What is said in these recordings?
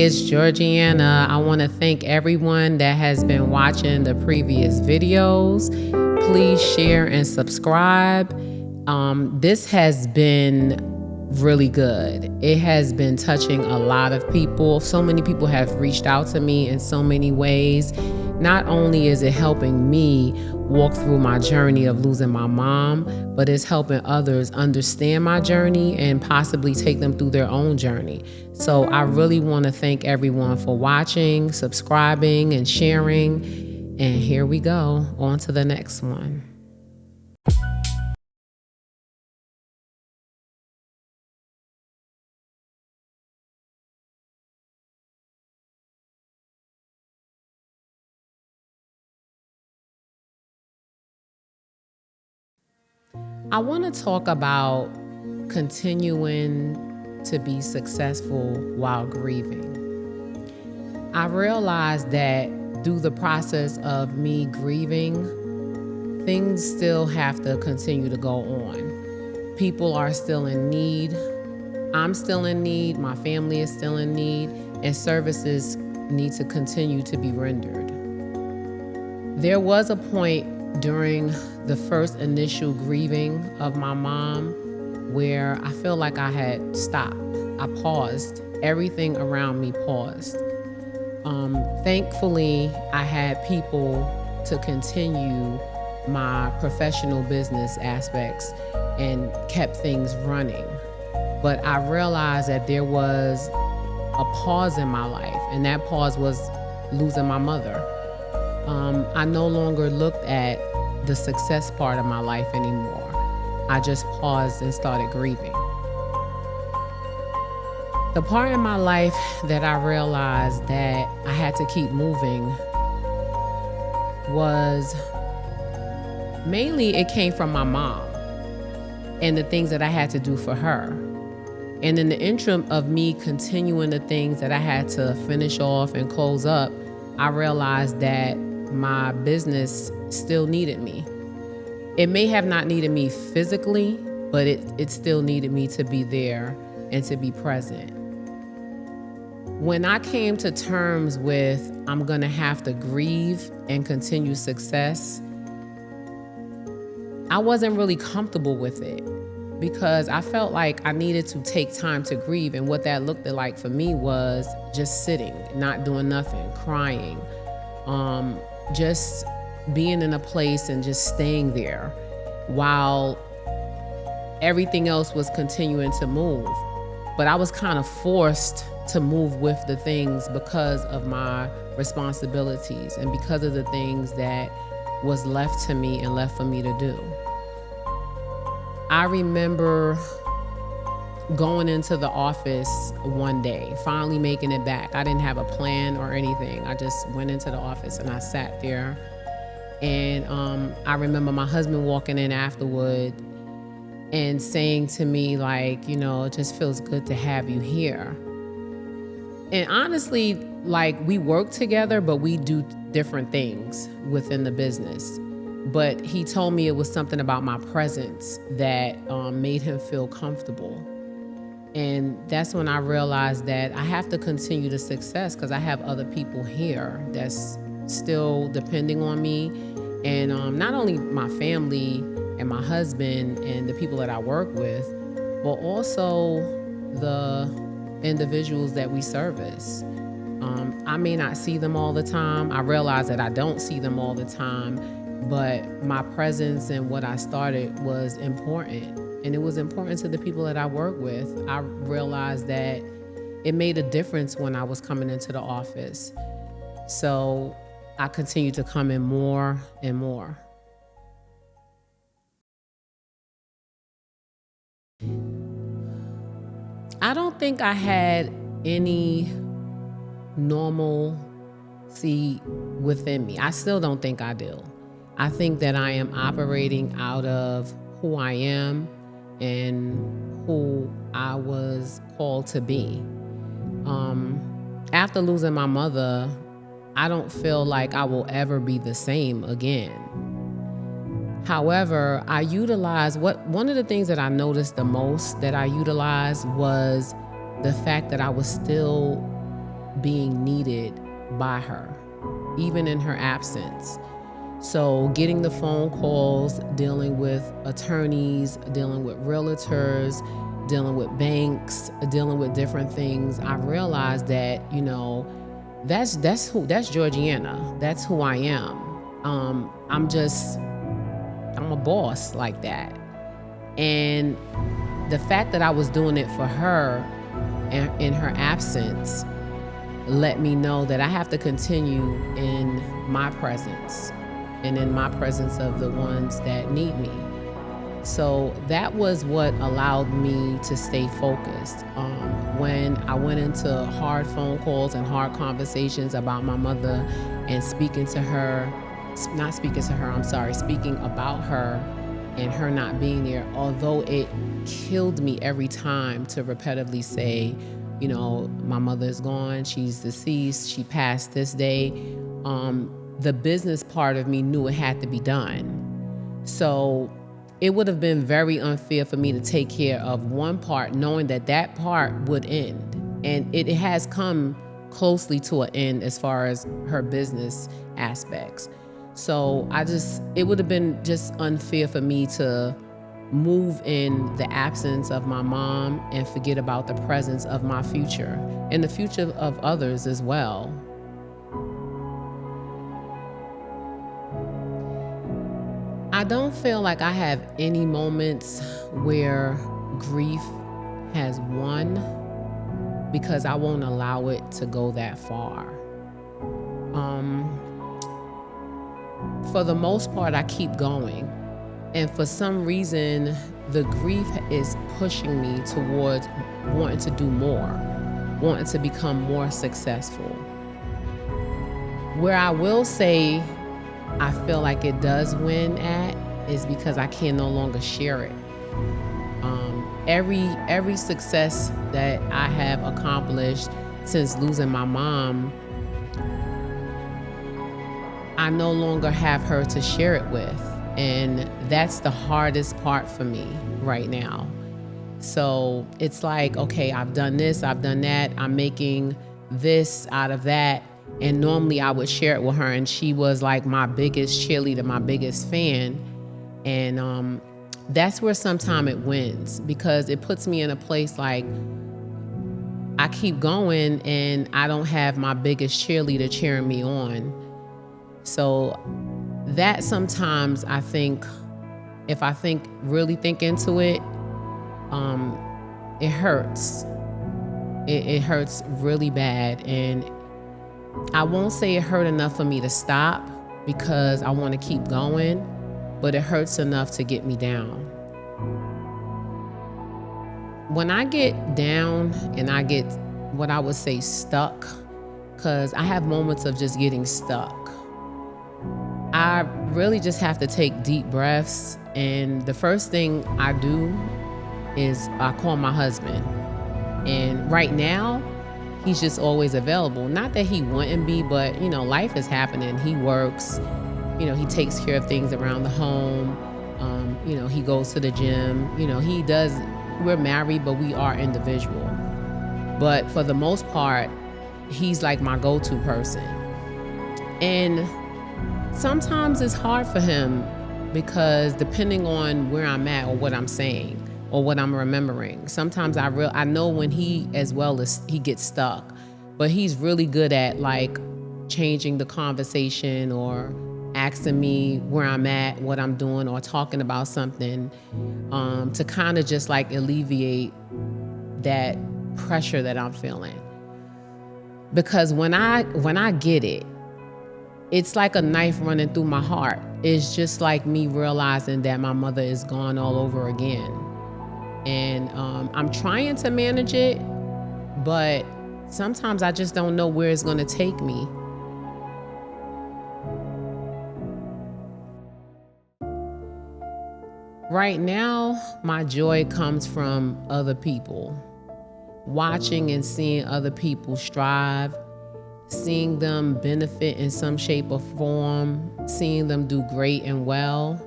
it's Georgiana. I want to thank everyone that has been watching the previous videos. Please share and subscribe. This has been really good. It has been touching a lot of people. So many people have reached out to me in so many ways. Not only is it helping me walk through my journey of losing my mom, but it's helping others understand my journey and possibly take them through their own journey. So I really want to thank everyone for watching, subscribing, and sharing. And here we go, on to the next one. I want to talk about continuing to be successful while grieving. I realized that through the process of me grieving, things still have to continue to go on. People are still in need. I'm still in need. My family is still in need. And services need to continue to be rendered. There was a point during the first initial grieving of my mom where I feel like I had stopped. I paused. Everything around me paused. Thankfully, I had people to continue my professional business aspects and kept things running. But I realized that there was a pause in my life, and that pause was losing my mother. I no longer looked at the success part of my life anymore. I just paused and started grieving. The part in my life that I realized that I had to keep moving was mainly it came from my mom and the things that I had to do for her. And in the interim of me continuing the things that I had to finish off and close up, I realized that my business still needed me. It may have not needed me physically, but it still needed me to be there and to be present. When I came to terms with I'm gonna have to grieve and continue success, I wasn't really comfortable with it because I felt like I needed to take time to grieve. And what that looked like for me was just sitting, not doing nothing, crying, just being in a place and just staying there while everything else was continuing to move. But I was kind of forced to move with the things because of my responsibilities and because of the things that was left to me and left for me to do. I remember going into the office one day, finally making it back. I didn't have a plan or anything. I just went into the office and I sat there. And I remember my husband walking in afterward and saying to me, like, you know, it just feels good to have you here. And honestly, like, we work together, but we do different things within the business. But he told me it was something about my presence that made him feel comfortable. And that's when I realized that I have to continue the success because I have other people here that's still depending on me. And not only my family and my husband and the people that I work with, but also the individuals that we service. I may not see them all the time. I realize that I don't see them all the time, but my presence and what I started was important. And it was important to the people that I work with. I realized that it made a difference when I was coming into the office. So I continued to come in more and more. I don't think I had any normalcy within me. I still don't think I do. I think that I am operating out of who I am and who I was called to be. After losing my mother, I don't feel like I will ever be the same again. However, I utilized one of the things that I noticed the most that I utilized was the fact that I was still being needed by her, even in her absence. So getting the phone calls, dealing with attorneys, dealing with realtors, dealing with banks, dealing with different things, I realized that, that's Georgiana. That's who I am. I'm a boss like that. And the fact that I was doing it for her and in her absence let me know that I have to continue in my presence and in my presence of the ones that need me. So that was what allowed me to stay focused. When I went into hard phone calls and hard conversations about my mother and speaking about her and her not being there, although it killed me every time to repetitively say, my mother is gone, she's deceased, she passed this day. The business part of me knew it had to be done. So it would have been very unfair for me to take care of one part, knowing that part would end. And it has come closely to an end as far as her business aspects. So it would have been just unfair for me to move in the absence of my mom and forget about the presence of my future and the future of others as well. I don't feel like I have any moments where grief has won, because I won't allow it to go that far. For the most part, I keep going. And for some reason, the grief is pushing me towards wanting to do more, wanting to become more successful. Where I will say I feel like it does win at is because I can no longer share it. Every success that I have accomplished since losing my mom, I no longer have her to share it with. And that's the hardest part for me right now. So it's like, okay, I've done this, I've done that, I'm making this out of that. And normally I would share it with her, and she was like my biggest cheerleader, my biggest fan. And that's where sometimes it wins, because it puts me in a place like I keep going and I don't have my biggest cheerleader cheering me on. So that sometimes I think, if I really think into it, it hurts. It hurts really bad. And I won't say it hurt enough for me to stop, because I want to keep going, but it hurts enough to get me down. When I get down and I get what I would say stuck, because I have moments of just getting stuck, I really just have to take deep breaths. And the first thing I do is I call my husband. And right now, he's just always available. Not that he wouldn't be, but life is happening. He works, he takes care of things around the home. He goes to the gym, he does. We're married, but we are individual. But for the most part, he's like my go-to person. And sometimes it's hard for him, because depending on where I'm at or what I'm saying or what I'm remembering, sometimes I know when he gets stuck, but he's really good at like changing the conversation or asking me where I'm at, what I'm doing, or talking about something to kind of just like alleviate that pressure that I'm feeling. Because when I get it, it's like a knife running through my heart. It's just like me realizing that my mother is gone all over again. And I'm trying to manage it, but sometimes I just don't know where it's going to take me. Right now, my joy comes from other people. Watching and seeing other people strive, seeing them benefit in some shape or form, seeing them do great and well.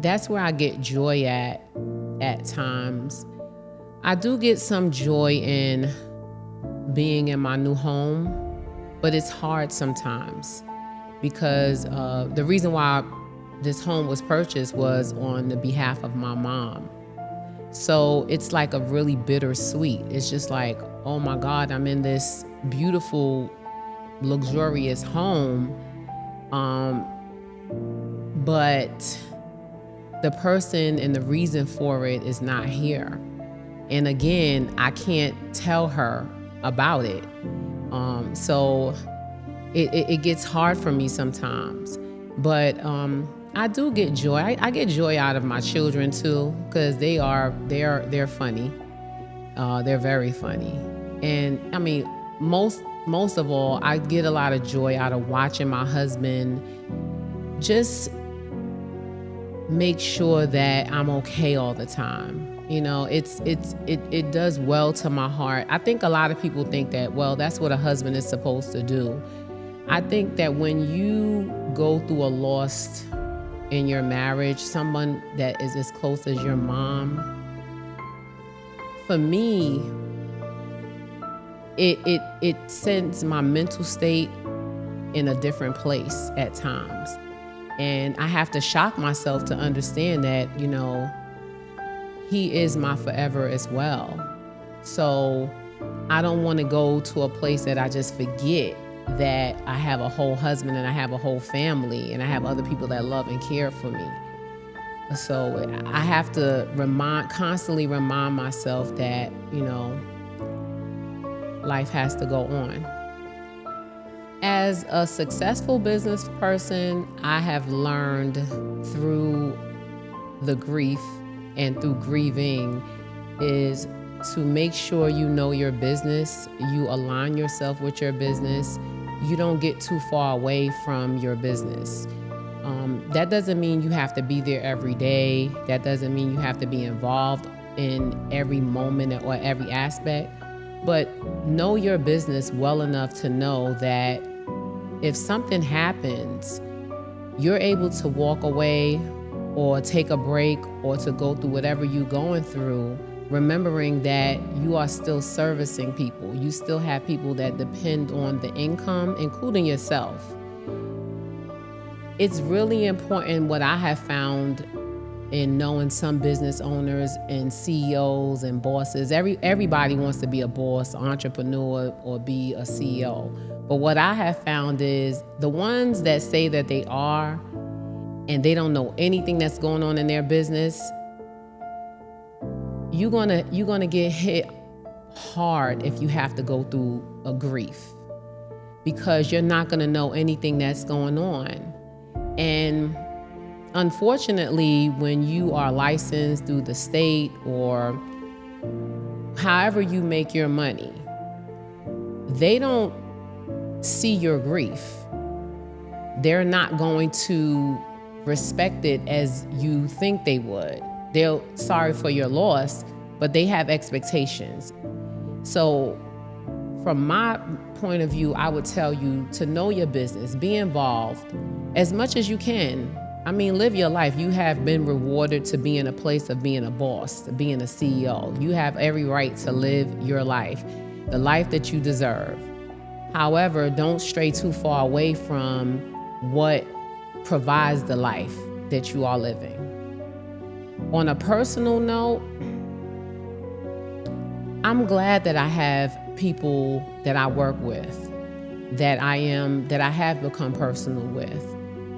That's where I get joy at times. I do get some joy in being in my new home, but it's hard sometimes because the reason why this home was purchased was on the behalf of my mom. So it's like a really bittersweet. It's just like, oh my God, I'm in this beautiful, luxurious home, but the person and the reason for it is not here. And again, I can't tell her about it. So it gets hard for me sometimes. But I do get joy. I get joy out of my children too, because they're funny. They're very funny. And I mean, most of all, I get a lot of joy out of watching my husband just make sure that I'm okay all the time. You know, it does well to my heart. I think a lot of people think that, well, that's what a husband is supposed to do. I think that when you go through a loss in your marriage, someone that is as close as your mom, for me, it sends my mental state in a different place at times. And I have to shock myself to understand that, you know, he is my forever as well. So I don't want to go to a place that I just forget that I have a whole husband and I have a whole family and I have other people that love and care for me. So I have to constantly remind myself that, you know, life has to go on. As a successful business person, I have learned through the grief and through grieving is to make sure you know your business, you align yourself with your business, you don't get too far away from your business. That doesn't mean you have to be there every day. That doesn't mean you have to be involved in every moment or every aspect, but know your business well enough to know that if something happens, you're able to walk away or take a break or to go through whatever you're going through, remembering that you are still servicing people. You still have people that depend on the income, including yourself. It's really important what I have found in knowing some business owners and CEOs and bosses. Everybody wants to be a boss, entrepreneur, or be a CEO. But what I have found is the ones that say that they are and they don't know anything that's going on in their business, you're gonna get hit hard if you have to go through a grief, because you're not gonna know anything that's going on. And unfortunately, when you are licensed through the state or however you make your money, they don't see your grief. They're not going to respect it as you think they would. They're sorry for your loss, but they have expectations. So from my point of view, I would tell you to know your business, be involved as much as you can. I mean, live your life. You have been rewarded to be in a place of being a boss, to being a CEO. You have every right to live your life, the life that you deserve. However, don't stray too far away from what provides the life that you are living. On a personal note, I'm glad that I have people that I work with, that I have become personal with,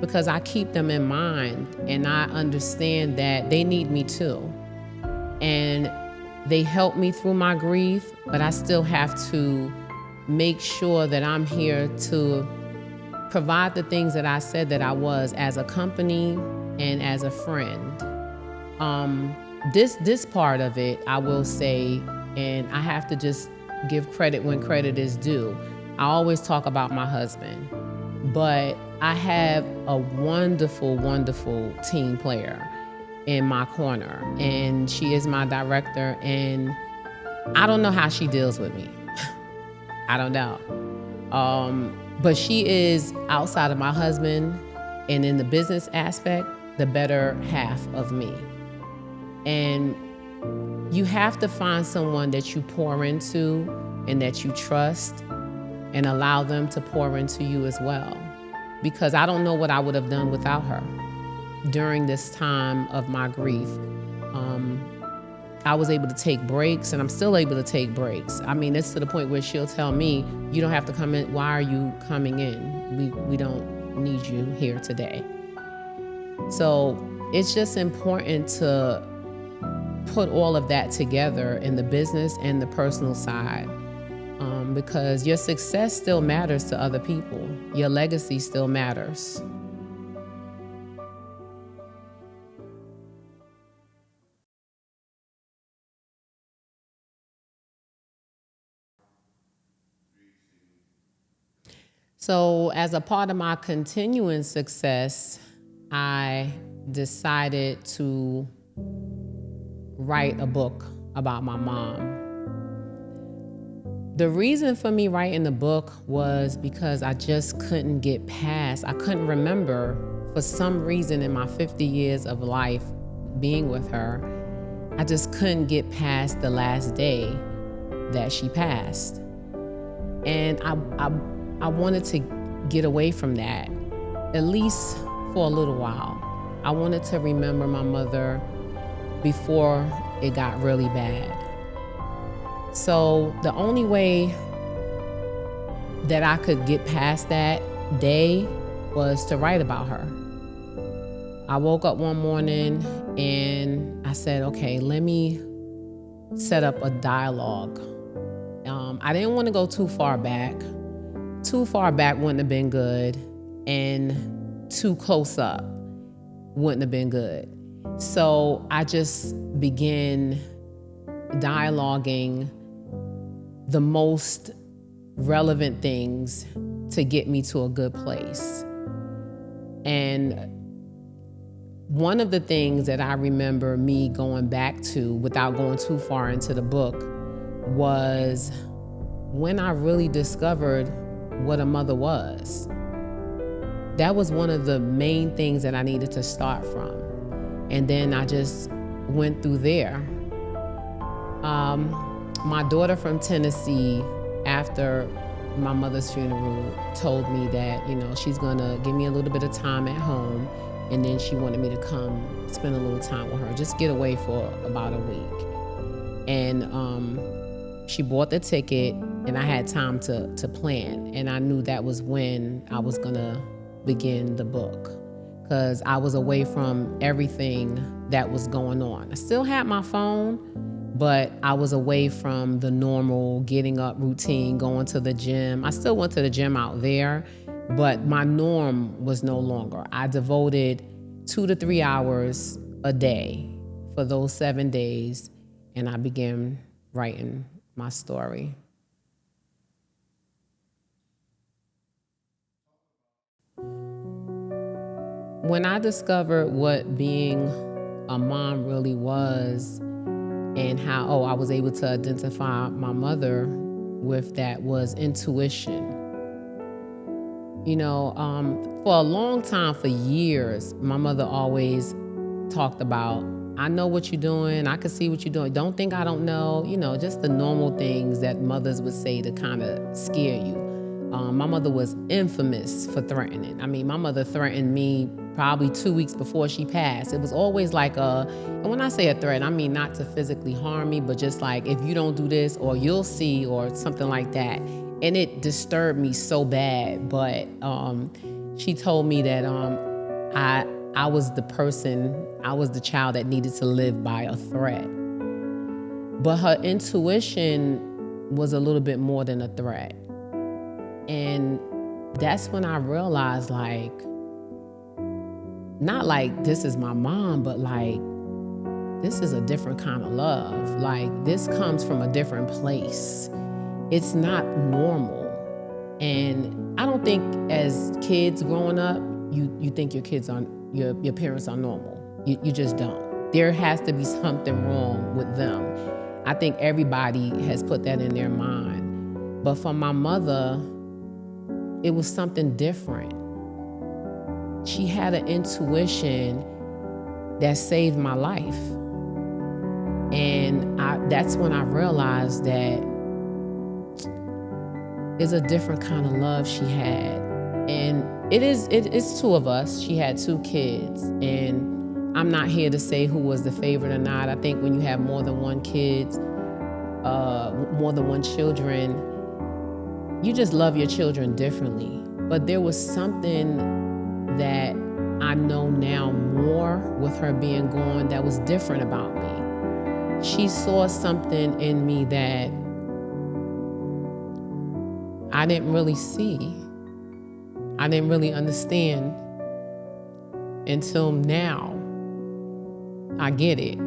because I keep them in mind and I understand that they need me too. And they help me through my grief, but I still have to make sure that I'm here to provide the things that I said that I was as a company and as a friend. This part of it, I will say, and I have to just give credit when credit is due. I always talk about my husband, but I have a wonderful, wonderful team player in my corner, and she is my director, and I don't know how she deals with me. I don't know. But she is, outside of my husband and in the business aspect, the better half of me. And you have to find someone that you pour into and that you trust, and allow them to pour into you as well. Because I don't know what I would have done without her during this time of my grief. I was able to take breaks, and I'm still able to take breaks. I mean, it's to the point where she'll tell me, you don't have to come in. Why are you coming in? We don't need you here today. So it's just important to put all of that together in the business and the personal side, because your success still matters to other people. Your legacy still matters. So as a part of my continuing success, I decided to write a book about my mom. The reason for me writing the book was because I just couldn't get past, I couldn't remember, for some reason in my 50 years of life being with her, I just couldn't get past the last day that she passed. And I wanted to get away from that, at least for a little while. I wanted to remember my mother before it got really bad. So the only way that I could get past that day was to write about her. I woke up one morning and I said, okay, let me set up a dialogue. I didn't want to go too far back. Too far back wouldn't have been good, and too close up wouldn't have been good. So I just began dialoguing the most relevant things to get me to a good place. And one of the things that I remember me going back to, without going too far into the book, was when I really discovered what a mother was. That was one of the main things that I needed to start from. And then I just went through there. My daughter from Tennessee, after my mother's funeral, told me that, she's gonna give me a little bit of time at home, and then she wanted me to come spend a little time with her, just get away for about a week. And she bought the ticket, and I had time to plan. And I knew that was when I was gonna begin the book, because I was away from everything that was going on. I still had my phone, but I was away from the normal getting up routine, going to the gym. I still went to the gym out there, but my norm was no longer. I devoted 2 to 3 hours a day for those 7 days, and I began writing my story. When I discovered what being a mom really was, and how, I was able to identify my mother with that, was intuition. For a long time, for years, my mother always talked about, I know what you're doing, I can see what you're doing, don't think I don't know, just the normal things that mothers would say to kind of scare you. My mother was infamous for threatening. I mean, my mother threatened me probably 2 weeks before she passed. It was always like and when I say a threat, I mean not to physically harm me, but just like, if you don't do this, or you'll see, or something like that. And it disturbed me so bad. But she told me that I was the person, I was the child that needed to live by a threat. But her intuition was a little bit more than a threat. And that's when I realized, not like this is my mom, but this is a different kind of love. This comes from a different place. It's not normal. And I don't think as kids growing up, you think your parents are normal. You just don't. There has to be something wrong with them. I think everybody has put that in their mind. But for my mother, it was something different. She had an intuition that saved my life. And that's when I realized that is a different kind of love she had. And it's two of us. She had 2 kids, and I'm not here to say who was the favorite or not. I think when you have more than one kids, more than one children, you just love your children differently. But there was something that I know now more with her being gone that was different about me. She saw something in me that I didn't really see. I didn't really understand until now. I get it.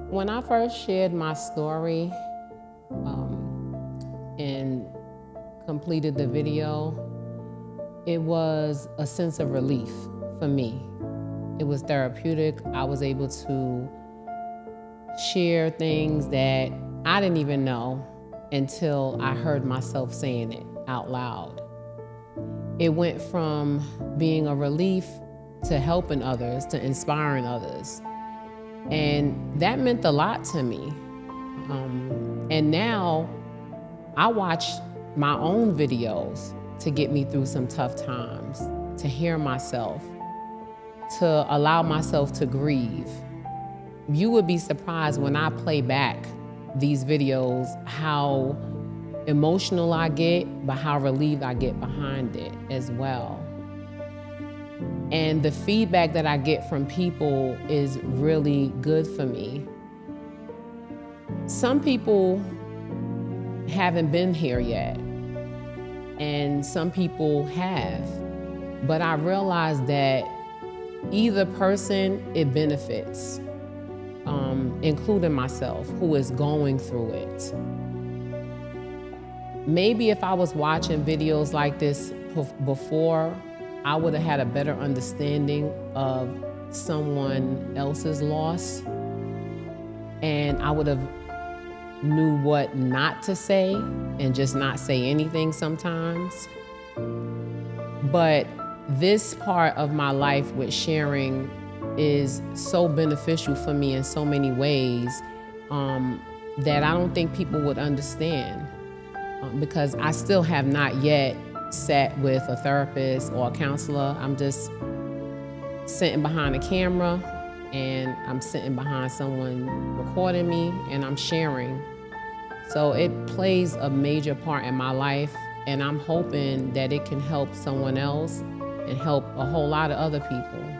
When I first shared my story and completed the video, it was a sense of relief for me. It was therapeutic. I was able to share things that I didn't even know until I heard myself saying it out loud. It went from being a relief to helping others, to inspiring others. And that meant a lot to me. And now I watch my own videos to get me through some tough times, to hear myself, to allow myself to grieve. You would be surprised when I play back these videos how emotional I get, but how relieved I get behind it as well. And the feedback that I get from people is really good for me. Some people haven't been here yet, and some people have. But I realize that either person, it benefits, including myself, who is going through it. Maybe if I was watching videos like this before, I would have had a better understanding of someone else's loss, and I would have knew what not to say and just not say anything sometimes. But this part of my life with sharing is so beneficial for me in so many ways that I don't think people would understand, because I still have not yet sat with a therapist or a counselor. I'm just sitting behind a camera, and I'm sitting behind someone recording me, and I'm sharing. So it plays a major part in my life, and I'm hoping that it can help someone else and help a whole lot of other people.